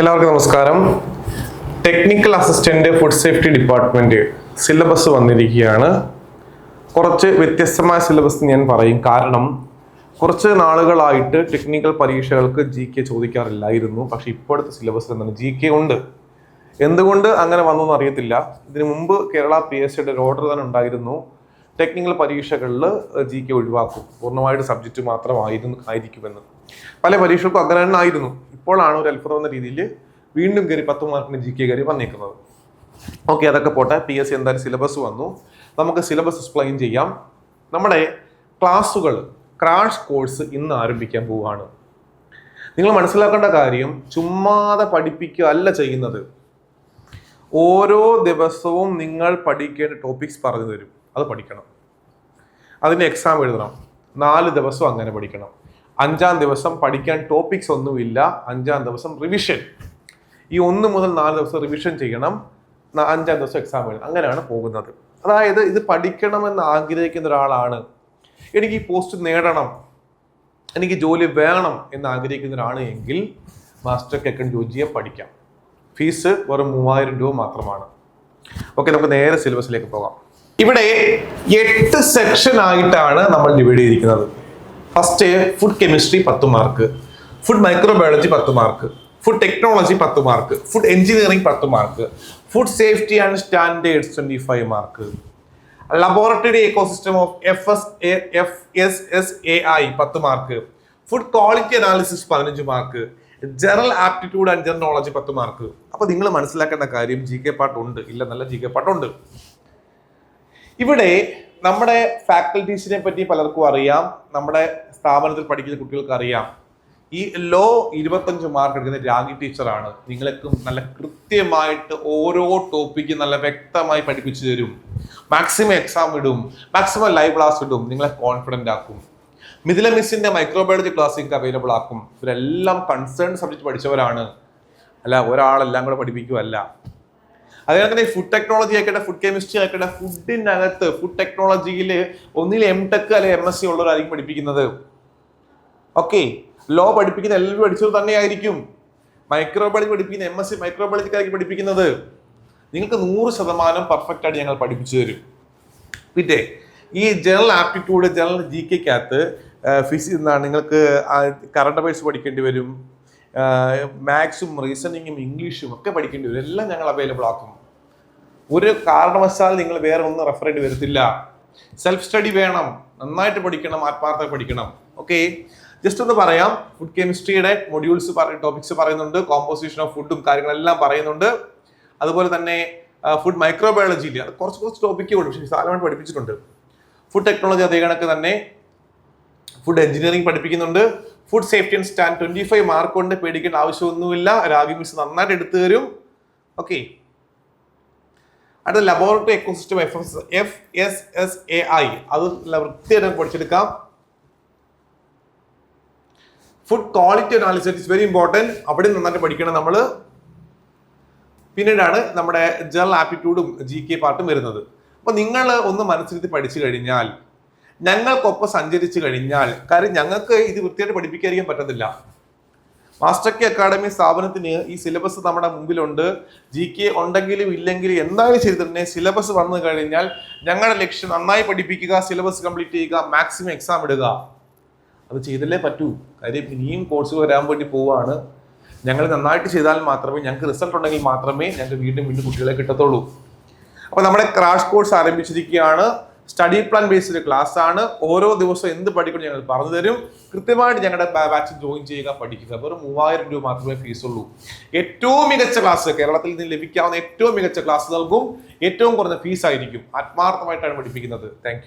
എല്ലാവർക്കും നമസ്കാരം. Technical assistant food safety department syllabus വന്നിരിക്കുകയാണ്. കുറച്ച് വ്യത്യസ്തമായ സിലബസ് ഞാൻ പറയും. കാരണം കുറച്ച് നാളുകളായിട്ട് ടെക്നിക്കൽ പരീക്ഷകൾക്ക് GK ചോദിക്കാറില്ലായിരുന്നു. പക്ഷെ ഇപ്പോഴത്തെ സിലബസിൽ എന്താണ് GK ഉണ്ട്. എന്തുകൊണ്ട് അങ്ങനെ വന്നൊന്നും അറിയത്തില്ല. ഇതിനു മുമ്പ് കേരള PSCയുടെ ഒരു ഓർഡർ തന്നെ ഉണ്ടായിരുന്നു, ടെക്നിക്കൽ പരീക്ഷകളിൽ GK ഒഴിവാക്കും, പൂർണ്ണമായിട്ട് സബ്ജക്റ്റ് ആയിരിക്കുമെന്ന്. പല പരീക്ഷകൾക്കും അങ്ങനെ തന്നെ ആയിരുന്നു. ഇപ്പോഴാണ് ഒരു അത്ഭുതം എന്ന രീതിയിൽ വീണ്ടും കയറി 10 മാർക്കിന് GK കയറി വന്നേക്കുന്നത്. ഓക്കെ, അതൊക്കെ പോട്ടെ. PSC എന്തായാലും സിലബസ് വന്നു. നമുക്ക് സിലബസ് എക്സ്പ്ലെയിൻ ചെയ്യാം. നമ്മുടെ ക്ലാസ്സുകൾ ക്രാഷ് കോഴ്സ് ഇന്ന് ആരംഭിക്കാൻ പോവുകയാണ്. നിങ്ങൾ മനസ്സിലാക്കേണ്ട കാര്യം, ചുമ്മാതെ പഠിപ്പിക്കുക അല്ല ചെയ്യുന്നത്. ഓരോ ദിവസവും നിങ്ങൾ പഠിക്കേണ്ട ടോപ്പിക്സ് പറഞ്ഞു തരും, അത് പഠിക്കണം. അതിന് എക്സാം എഴുതണം. 4 ദിവസം അങ്ങനെ പഠിക്കണം. 5-ാം ദിവസം പഠിക്കാൻ ടോപ്പിക്സ് ഒന്നുമില്ല. 5-ാം ദിവസം റിവിഷൻ. ഈ 1 മുതൽ 4 ദിവസം റിവിഷൻ ചെയ്യണം. 5-ാം ദിവസം എക്സാം എഴുതണം. അങ്ങനെയാണ് പോകുന്നത്. അതായത് ഇത് പഠിക്കണമെന്ന് ആഗ്രഹിക്കുന്ന ഒരാളാണ്, എനിക്ക് ഈ പോസ്റ്റ് നേടണം, എനിക്ക് ജോലി വേണം എന്ന് ആഗ്രഹിക്കുന്ന ഒരാണ് എങ്കിൽ മാസ്റ്റർ അക്കൗണ്ട് ജോജിയെ പഠിക്കാം. ഫീസ് വെറും 3000 രൂപ മാത്രമാണ്. ഓക്കെ, നമുക്ക് നേരെ സിലബസിലേക്ക് പോകാം. ഇവിടെ 8 സെക്ഷൻ ആയിട്ടാണ് നമ്മൾ ഡിവൈഡ് ചെയ്തിരിക്കുന്നത്. First food chemistry 10 mark, food microbiology 10 mark, food technology 10 mark, food engineering 10 mark, food safety and standards 25 mark, laboratory ecosystem of FSSAI 10 mark, food quality analysis 15 mark, general aptitude and general knowledge 10 mark. അപ്പൊ നിങ്ങൾ മനസ്സിലാക്കേണ്ട കാര്യം, GK part ഉണ്ട്, ഇല്ല നല്ല GK പാർട്ടുണ്ട്. ഇവിടെ നമ്മുടെ ഫാക്കൽറ്റീസിനെ പറ്റി പലർക്കും അറിയാം, നമ്മുടെ സ്ഥാപനത്തിൽ പഠിക്കുന്ന കുട്ടികൾക്ക് അറിയാം. ഈ ലോ 25 മാർക്ക് എടുക്കുന്ന രാഗി ടീച്ചറാണ്. നിങ്ങളെക്കും നല്ല കൃത്യമായിട്ട് ഓരോ ടോപ്പിക്കും നല്ല വ്യക്തമായി പഠിപ്പിച്ചു തരും. മാക്സിമം എക്സാം ഇടും, മാക്സിമം ലൈവ് ക്ലാസ് ഇടും, നിങ്ങളെ കോൺഫിഡന്റ് ആക്കും. മിഥില മിസ്സിന്റെ മൈക്രോബയോളജി ക്ലാസ് അവൈലബിൾ ആക്കും. ഇവരെല്ലാം കൺസേൺ സബ്ജക്ട് പഠിച്ചവരാണ്, അല്ല ഒരാളെല്ലാം കൂടെ പഠിപ്പിക്കുകയല്ല. അതുപോലെ തന്നെ ഫുഡ് ടെക്നോളജി ആയിക്കട്ടെ, ഫുഡ് കെമിസ്ട്രി ആയിക്കട്ടെ, ഫുഡിനകത്ത് ഫുഡ് ടെക്നോളജിയിൽ ഒന്നിൽ MTech അല്ലെങ്കിൽ MSc ഉള്ളവരായിരിക്കും പഠിപ്പിക്കുന്നത്. ഓക്കെ, ലോ പഠിപ്പിക്കുന്ന എല്ലാവരും പഠിച്ചത് തന്നെയായിരിക്കും. മൈക്രോബയോളജി പഠിപ്പിക്കുന്ന MSc മൈക്രോബയോളജിക്കായിരിക്കും പഠിപ്പിക്കുന്നത്. നിങ്ങൾക്ക് 100% പെർഫെക്റ്റ് ആയിട്ട് ഞങ്ങൾ പഠിപ്പിച്ചു തരും. പിന്നെ ഈ ജനറൽ ആപ്റ്റിറ്റ്യൂഡ്, ജനറൽ GKക്കകത്ത് നിങ്ങൾക്ക് കറണ്ട് അഫയേഴ്സ് പഠിക്കേണ്ടി വരും, മാത്സും റീസണിങ്ങും ഇംഗ്ലീഷും ഒക്കെ പഠിക്കേണ്ടി വരും. എല്ലാം ഞങ്ങൾ അവൈലബിൾ ആക്കും. ഒരു കാരണവശാൽ നിങ്ങൾ വേറെ ഒന്നും റെഫർ ചെയ്യേണ്ടി വരത്തില്ല. സെൽഫ് സ്റ്റഡി വേണം, നന്നായിട്ട് പഠിക്കണം, ആത്മാർത്ഥമായി പഠിക്കണം. ഓക്കെ, ജസ്റ്റ് ഒന്ന് പറയാം. ഫുഡ് കെമിസ്ട്രിയുടെ മൊഡ്യൂൾസ് ടോപ്പിക്സ് പറയുന്നുണ്ട്, കോമ്പോസിഷൻ ഓഫ് ഫുഡും കാര്യങ്ങളെല്ലാം പറയുന്നുണ്ട്. അതുപോലെ തന്നെ ഫുഡ് മൈക്രോബയോളജിയിൽ അത് കുറച്ച് ടോപ്പിക്ക് ഉണ്ട്, പക്ഷേ വിശാലമായിട്ട് പഠിപ്പിച്ചിട്ടുണ്ട്. ഫുഡ് ടെക്നോളജി അതേ കണക്ക് തന്നെ ഫുഡ് എഞ്ചിനീയറിംഗ് പഠിപ്പിക്കുന്നുണ്ട്. Food safety and stand 25 mark കൊണ്ട് പേടിക്കേണ്ട ആവശ്യമൊന്നുമില്ല. രാഗി മിസ് നന്നായിട്ട് എടുത്തു തരും. ഓക്കെ, അടുത്ത ലബോറട്ടറി എക്കോസിസ്റ്റം FSSAI, അത് വൃത്തിയായിട്ട് പഠിച്ചെടുക്കാം. Food quality analysis is very important, അവിടെ നന്നായിട്ട് പഠിക്കണം നമ്മൾ. പിന്നീടാണ് നമ്മുടെ ജനറൽ ആപ്റ്റിറ്റ്യൂഡും GK പാർട്ടും വരുന്നത്. അപ്പൊ നിങ്ങൾ ഒന്ന് മനസ്സിരുത്തി പഠിച്ചു കഴിഞ്ഞാൽ, ഞങ്ങൾക്കൊപ്പം സഞ്ചരിച്ചു കഴിഞ്ഞാൽ, കാര്യം ഞങ്ങൾക്ക് ഇത് വൃത്തിയായിട്ട് പഠിപ്പിക്കാതിരിക്കാൻ പറ്റത്തില്ല. മാസ്റ്റർ അക്കാഡമി സ്ഥാപനത്തിന് ഈ സിലബസ് നമ്മുടെ മുമ്പിലുണ്ട്. GK ഉണ്ടെങ്കിലും ഇല്ലെങ്കിലും എന്തായാലും ശരി തന്നെ സിലബസ് വന്നു കഴിഞ്ഞാൽ ഞങ്ങളുടെ ലക്ഷ്യം നന്നായി പഠിപ്പിക്കുക, സിലബസ് കംപ്ലീറ്റ് ചെയ്യുക, മാക്സിമം എക്സാം ഇടുക. അത് ചെയ്തല്ലേ പറ്റൂ. കാര്യം ഇനിയും കോഴ്സ് വരാൻ വേണ്ടി പോവാണ്. ഞങ്ങൾ നന്നായിട്ട് ചെയ്താൽ മാത്രമേ, ഞങ്ങൾക്ക് റിസൾട്ട് ഉണ്ടെങ്കിൽ മാത്രമേ ഞങ്ങൾക്ക് വീണ്ടും കുട്ടികളെ കിട്ടത്തുള്ളൂ. അപ്പൊ നമ്മുടെ ക്രാഷ് കോഴ്സ് ആരംഭിച്ചിരിക്കുകയാണ്. സ്റ്റഡി പ്ലാൻ ബേസ്ഡ് ക്ലാസ് ആണ്. ഓരോ ദിവസവും എന്ത് പഠിക്കണം ഞങ്ങൾ പറഞ്ഞു തരും. കൃത്യമായിട്ട് ഞങ്ങളുടെ ബാച്ച് ജോയിൻ ചെയ്യുക, പഠിക്കുക. വെറും 3000 രൂപ മാത്രമേ ഫീസുള്ളൂ. ഏറ്റവും മികച്ച ക്ലാസ്, കേരളത്തിൽ നിന്ന് ലഭിക്കാവുന്ന ഏറ്റവും മികച്ച ക്ലാസ് നൽകും. ഏറ്റവും കുറഞ്ഞ ഫീസ് ആയിരിക്കും. ആത്മാർത്ഥമായിട്ടാണ് പഠിപ്പിക്കുന്നത്. Thank you.